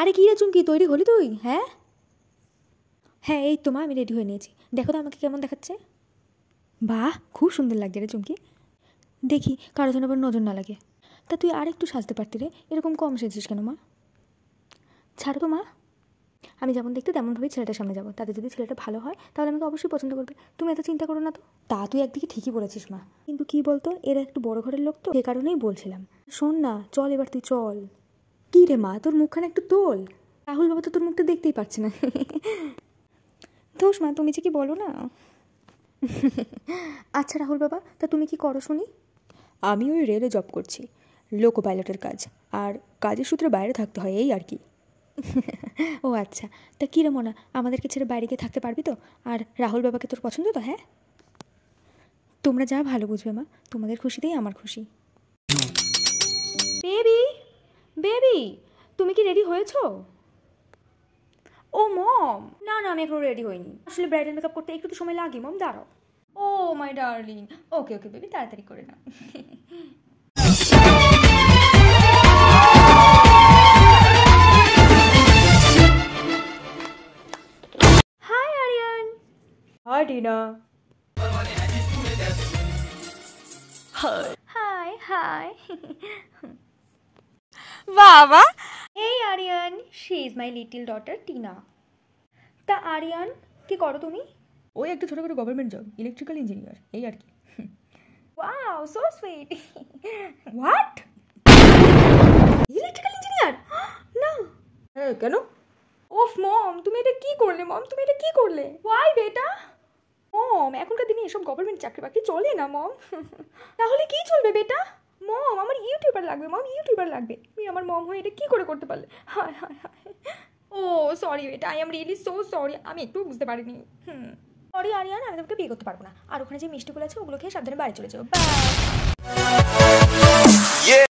আরে কী রে চুমকি, তৈরি হলি তুই? হ্যাঁ হ্যাঁ, এই তো মা, আমি রেডি হয়ে নিয়েছি। দেখো তো আমাকে কেমন দেখাচ্ছে। বাহ, খুব সুন্দর লাগছে রে চুমকি। দেখি কারো যেন আবার নজর না লাগে। তা তুই আর একটু সাজতে পারতি রে, এরকম কম সেজছিস কেন মা? ছাড়ো তো মা, আমি যেমন দেখতে তেমনভাবেই ছেলেটার সামনে যাবো, তাতে যদি ছেলেটা ভালো হয় তাহলে আমাকে অবশ্যই পছন্দ করবে। তুমি এত চিন্তা করো না তো। তা তুই একদিকে ঠিকই বলেছিস মা, কিন্তু কি বলতো, এরা একটু বড় ঘরের লোক তো, সে কারণেই বলছিলাম। শোন না, চল এবার তুই চল। কী রে মা, তোর মুখখানে একটু তোল। রাহুল বাবা তো তোর মুখটা দেখতেই পাচ্ছে না। দোষ মা, তুমি যে কি বলো না। আচ্ছা রাহুল বাবা, তা তুমি কি করো শুনি? আমি ওই রেলে জব করছি, লোকো পাইলটের কাজ, আর কাজের সূত্রে বাইরে থাকতে হয়, এই আর কি। ও আচ্ছা, তা কী রে মনা, আমাদেরকে ছেড়ে বাইরে গিয়ে থাকতে পারবি তো? আর রাহুল বাবাকে তোর পছন্দ তো? হ্যাঁ, তোমরা যা ভালো বুঝবে মা, তোমাদের খুশিতেই আমার খুশি। বেবি, বেবি, তুমি কি রেডি হয়েছো? ও মম, না না, আমি এখনো রেডি হইনি। আসলে ব্রাইডাল মেকআপ করতে একটু তো সময় লাগে মম, দাঁড়াও। ও my darling, okay okay baby, তাড়াতাড়ি করে নাও। Hi Aryan. Hi Tina. Hi hi. বাবা, এই Aryan, she is my little daughter Tina. তা আরিয়ান, কি করো তুমি? ওই একটা ছোটখাটো গভর্নমেন্ট জব, ইলেকট্রিক্যাল ইঞ্জিনিয়ার, এই আর কি। Wow, so sweet. What? Electrical engineer? না। হ্যাঁ, কেন? ওফ মম, তুমি এটা কি করলে মম, তুমি এটা কি করলে? ওয়াই বেটা? মম, এখনকার দিনে এসব গভর্নমেন্ট চাকরি বাকরি চলে না মম। তাহলে কি চলবে বেটা? মম, আমার ইউটিউবার লাগবে মম, ইউটিউবার লাগবে। তুমি আমার মম হয়ে এটা কি করে করতে পারলে? হায় হায় হায়। ও সরি বেটা, I am really so sorry, আমি একটু বুঝতে পারিনি। সরি আরিয়ান, আমি তোমাকে বিয়ে করতে পারবো না। আর ওখানে যে মিষ্টিগুলো আছে ওগুলো খেয়ে সাবধানে বাড়ি চলে যাও। বাই।